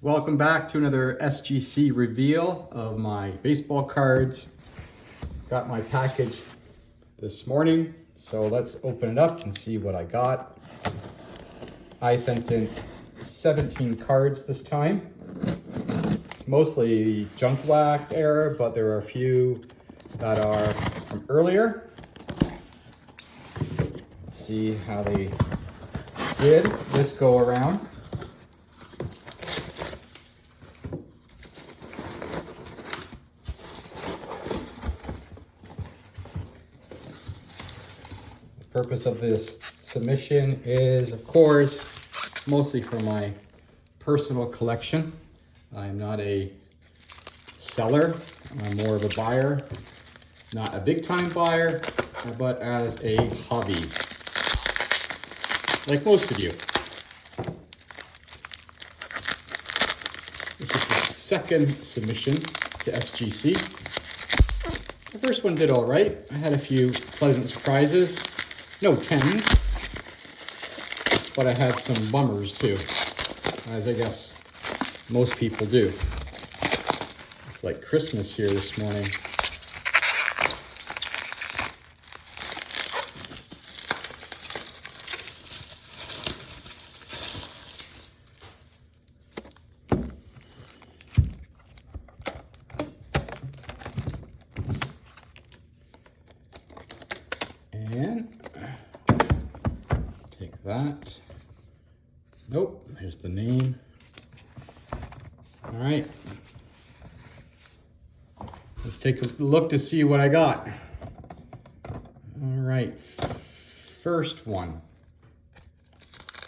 Welcome back to another SGC reveal of my baseball cards. Got my package this morning, so let's open it up and see what I got. I sent in 17 cards this time. Mostly junk wax era, but there are a few that are from earlier. Let's see how they did this go around. The purpose of this submission is, of course, mostly for my personal collection. I'm not a seller, I'm more of a buyer. Not a big time buyer, but as a hobby, like most of you. This is the second submission to SGC. The first one did all right. I had a few pleasant surprises. No 10s, but I had some bummers too, as I guess most people do. It's like Christmas here this morning. And take that. Nope, here's the name. All right. Let's take a look to see what I got. All right, first one.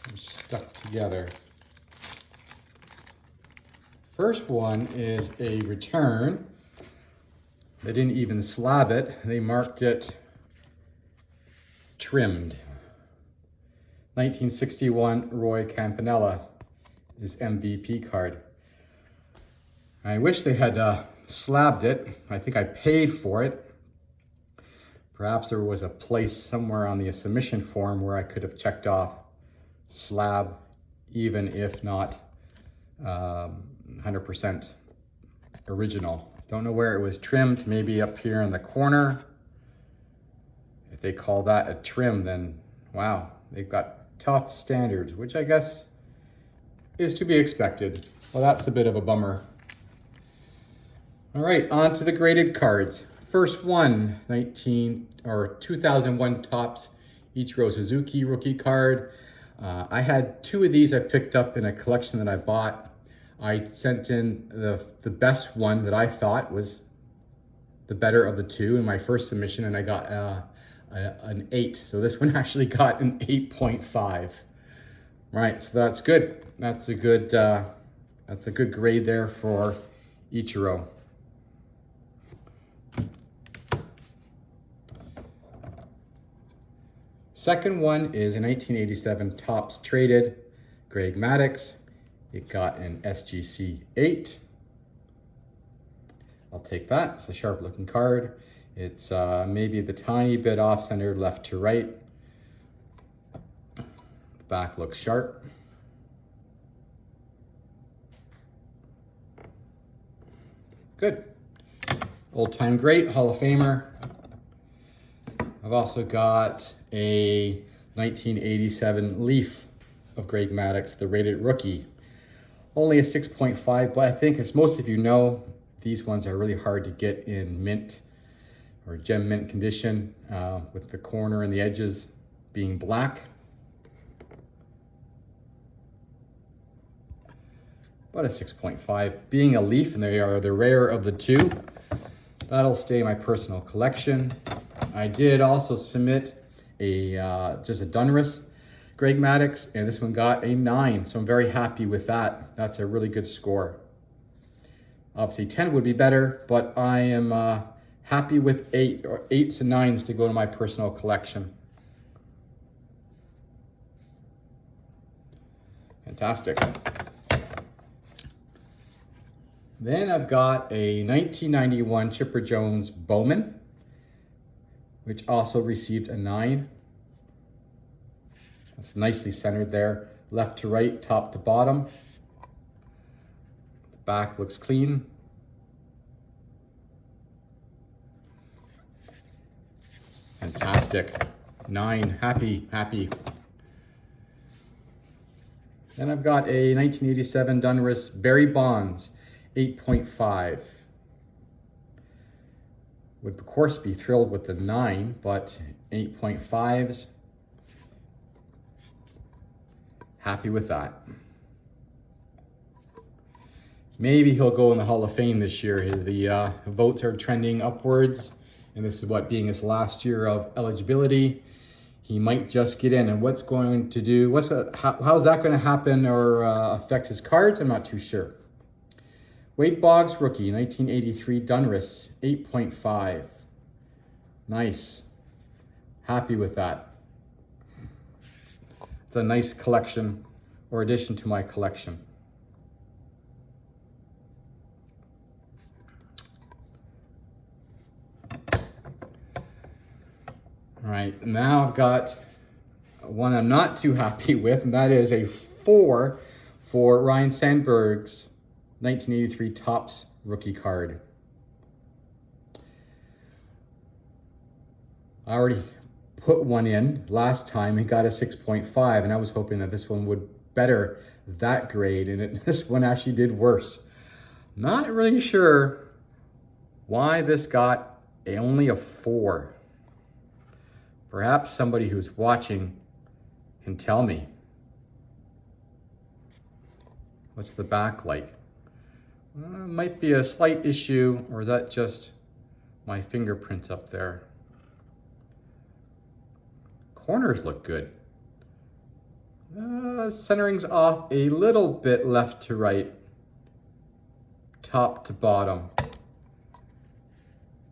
They're stuck together. First one is a return. They didn't even slab it. They marked it trimmed. 1961 Roy Campanella is MVP card. I wish they had slabbed it. I think I paid for it. Perhaps there was a place somewhere on the submission form where I could have checked off slab, even if not 100% original. Don't know where it was trimmed, maybe up here in the corner. If they call that a trim, then wow, they've got tough standards, which I guess is to be expected. Well, that's a bit of a bummer. All right, on to the graded cards. First one, 2001 Topps Ichiro Suzuki rookie card. I had two of these I picked up in a collection that I bought. I sent in the best one that I thought was the better of the two in my first submission, and I got an 8. So this one actually got an 8.5. Right, so that's good. That's a good grade there for Ichiro. Second one is a 1987 Topps Traded Greg Maddux. It got an SGC 8. I'll take that. It's a sharp looking card. It's maybe the tiny bit off-centered left to right. The back looks sharp. Good. Old-time great, Hall of Famer. I've also got a 1987 Leaf of Greg Maddux, the rated rookie. Only a 6.5, but I think as most of you know, these ones are really hard to get in mint or gem mint condition, with the corner and the edges being black. But a 6.5. Being a Leaf, and they are the rare of the two, that'll stay in my personal collection. I did also submit just a Donruss Greg Maddux, and this one got a 9, so I'm very happy with that. That's a really good score. Obviously 10 would be better, but I am happy with 8 or 8s and 9s to go to my personal collection. Fantastic. Then I've got a 1991 Chipper Jones Bowman, which also received a 9. That's nicely centered there, left to right, top to bottom. Back looks clean. Fantastic. 9, happy, happy. Then I've got a 1987 Donruss Barry Bonds 8.5. Would of course be thrilled with the 9, but 8.5s. Happy with that. Maybe he'll go in the Hall of Fame this year. The votes are trending upwards, and this is what being his last year of eligibility. He might just get in, and what's going to do, how's that going to happen or affect his cards? I'm not too sure. Wade Boggs rookie, 1983 Donruss, 8.5. Nice. Happy with that. It's a nice collection or addition to my collection. All right, now I've got one I'm not too happy with, and that is a 4 for Ryan Sandberg's 1983 Topps rookie card. I already put one in last time and got a 6.5, and I was hoping that this one would better that grade, and this one actually did worse. Not really sure why this got only a 4. Perhaps somebody who's watching can tell me. What's the back like? Might be a slight issue, or is that just my fingerprint up there? Corners look good. Centering's off a little bit left to right, top to bottom.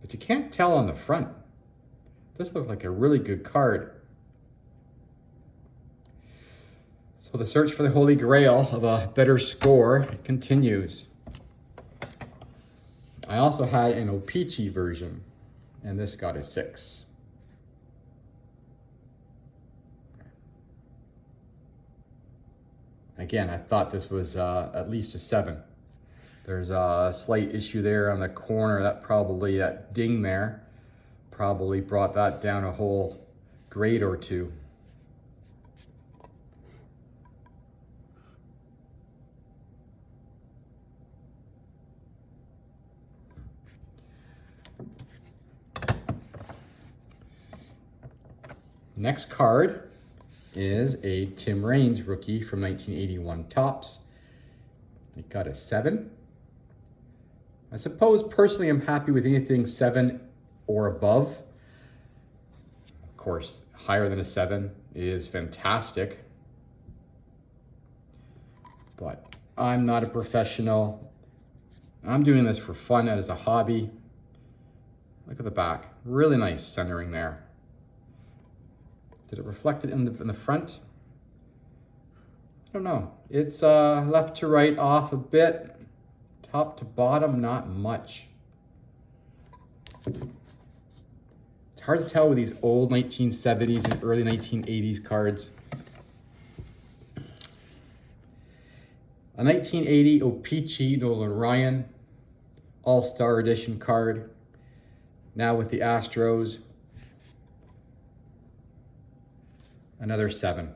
But you can't tell on the front. This looks like a really good card. So the search for the holy grail of a better score continues. I also had an O-Pee-Chee version, and this got a 6. Again, I thought this was at least a 7. There's a slight issue there on the corner. That ding there probably brought that down a whole grade or 2. Next card is a Tim Raines rookie from 1981 Topps. It got a 7. I suppose personally I'm happy with anything 7 or above. Of course, higher than a 7 is fantastic. But I'm not a professional. I'm doing this for fun and as a hobby. Look at the back. Really nice centering there. Did it reflect it in the front? I don't know. It's left to right off a bit. Top to bottom, not much. It's hard to tell with these old 1970s and early 1980s cards. A 1980 O-Pee-Chee Nolan Ryan All-Star Edition card. Now with the Astros. Another 7.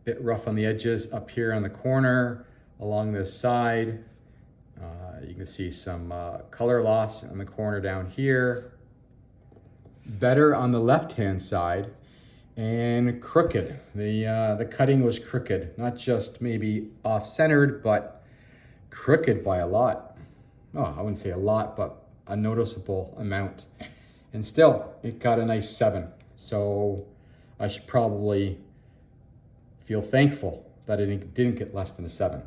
Bit rough on the edges up here on the corner, along this side. You can see some color loss on the corner down here. Better on the left-hand side, and crooked. The cutting was crooked, not just maybe off-centered, but crooked by a lot. Oh, I wouldn't say a lot, but a noticeable amount. And still, it got a nice 7. So I should probably feel thankful that it didn't get less than a 7.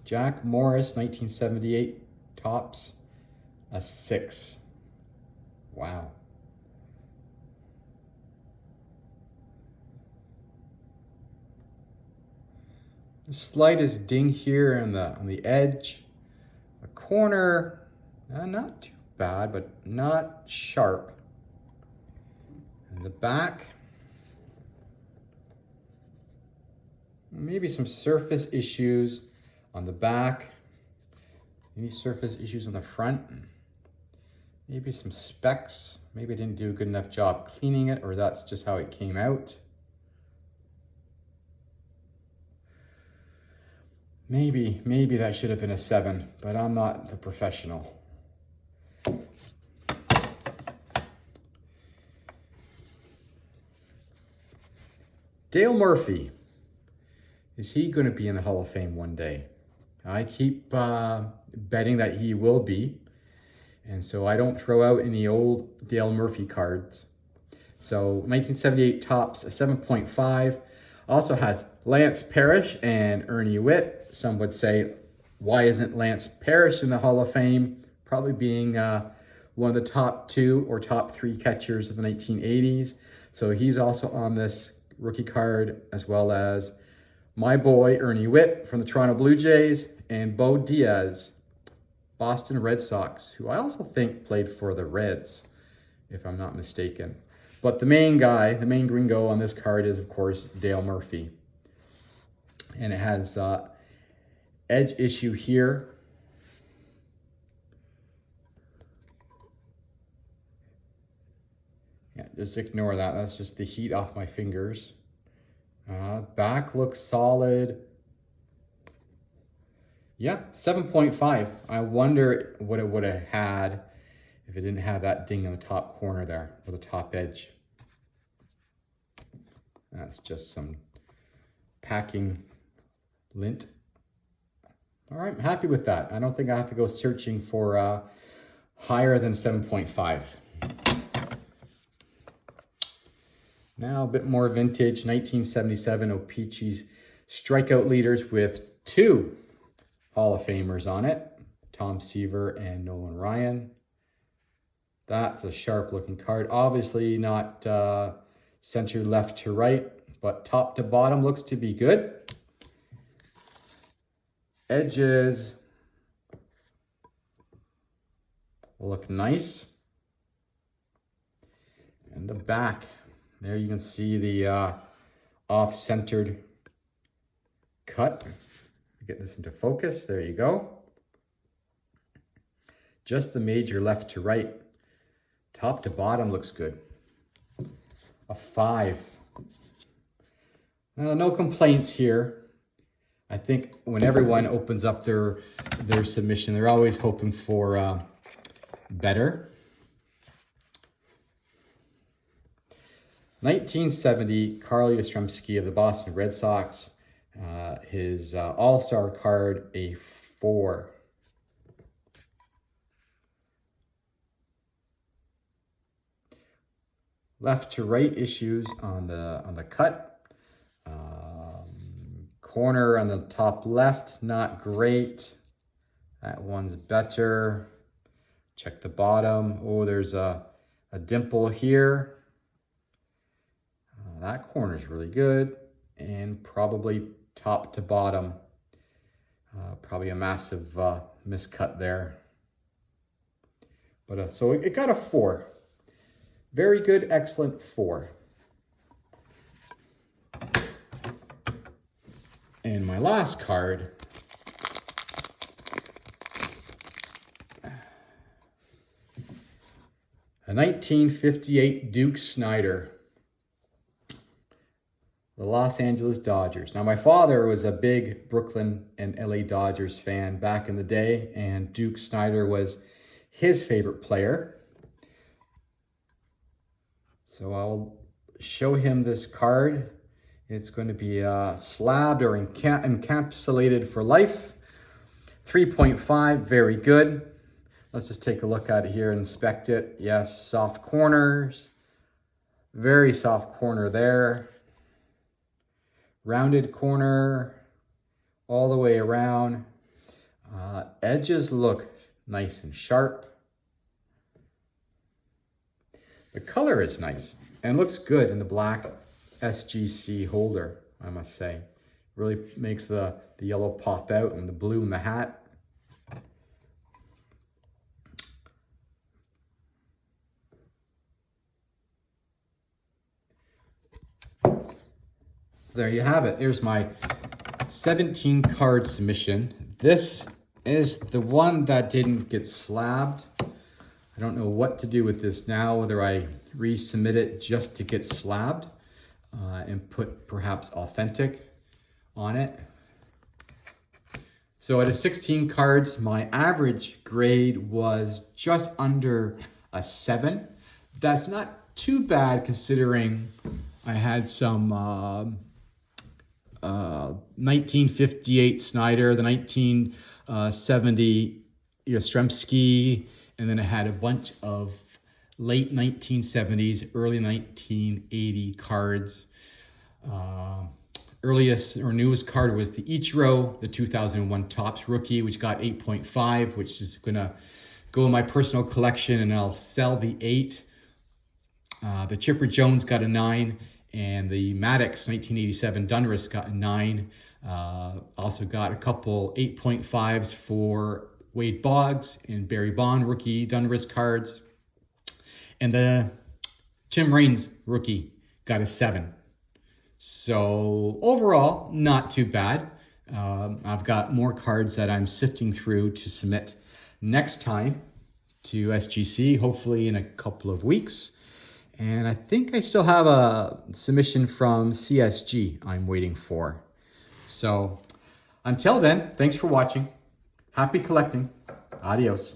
Jack Morris, 1978 Topps, a 6. Wow. The slightest ding here on the edge. A corner, not too bad, but not sharp. In the back, maybe some surface issues on the back. Any surface issues on the front? Maybe some specks. Maybe I didn't do a good enough job cleaning it, or that's just how it came out. Maybe that should have been a 7, but I'm not the professional. Dale Murphy. Is he going to be in the Hall of Fame one day? I keep betting that he will be. And so I don't throw out any old Dale Murphy cards. So 1978 Topps, a 7.5. Also has Lance Parrish and Ernie Witt. Some would say, why isn't Lance Parrish in the Hall of Fame? Probably being one of the top 2 or top 3 catchers of the 1980s. So he's also on this rookie card, as well as my boy Ernie Witt from the Toronto Blue Jays and Bo Diaz, Boston Red Sox, who I also think played for the Reds, if I'm not mistaken. But the main guy, the main gringo on this card is, of course, Dale Murphy. And it has edge issue here. Yeah, just ignore that. That's just the heat off my fingers. Back looks solid. Yeah, 7.5. I wonder what it would have had if it didn't have that ding in the top corner there, or the top edge. That's just some packing lint. All right, I'm happy with that. I don't think I have to go searching for higher than 7.5. Now a bit more vintage, 1977 O-Pee-Chee's strikeout leaders with 2 Hall of Famers on it, Tom Seaver and Nolan Ryan. That's a sharp looking card. Obviously not centered left to right, but top to bottom looks to be good. Edges look nice. And the back, there you can see the off-centered cut. Get this into focus. There you go. Just the major left to right. Top to bottom looks good. A 5. No complaints here. I think when everyone opens up their submission, they're always hoping for better. 1970, Carl Yastrzemski of the Boston Red Sox. His all-star card, a 4. Left to right issues on the cut. Corner on the top left, not great. That one's better. Check the bottom. Oh, there's a dimple here. That corner is really good. And probably top to bottom. Probably a massive miscut there. But so it got a 4. Very good, excellent 4. And my last card, a 1958 Duke Snider, the Los Angeles Dodgers. Now, my father was a big Brooklyn and LA Dodgers fan back in the day, and Duke Snider was his favorite player. So I'll show him this card. It's going to be slabbed or encapsulated for life. 3.5, very good. Let's just take a look at it here and inspect it. Yes, soft corners. Very soft corner there. Rounded corner all the way around. Edges look nice and sharp. The color is nice and looks good in the black SGC holder, I must say. Really makes the yellow pop out and the blue in the hat. there you have it. There's my 17 card submission. This is the one that didn't get slabbed. I don't know what to do with this now, whether I resubmit it just to get slabbed and put perhaps authentic on it. So out of 16 cards, my average grade was just under a 7. That's not too bad considering I had some 1958 Snyder, the 1970 Yastrzemski, and then I had a bunch of late 1970s, early 1980 cards. Earliest or newest card was the Ichiro, the 2001 Topps rookie, which got 8.5, which is gonna go in my personal collection, and I'll sell the 8. The Chipper Jones got a 9, and the Maddox 1987 Donruss got a 9. Also got a couple 8.5s for Wade Boggs and Barry Bond rookie Donruss cards. And the Tim Raines rookie got a 7. So overall, not too bad. I've got more cards that I'm sifting through to submit next time to SGC, hopefully in a couple of weeks. And I think I still have a submission from CSG I'm waiting for. So until then, thanks for watching. Happy collecting. Adios.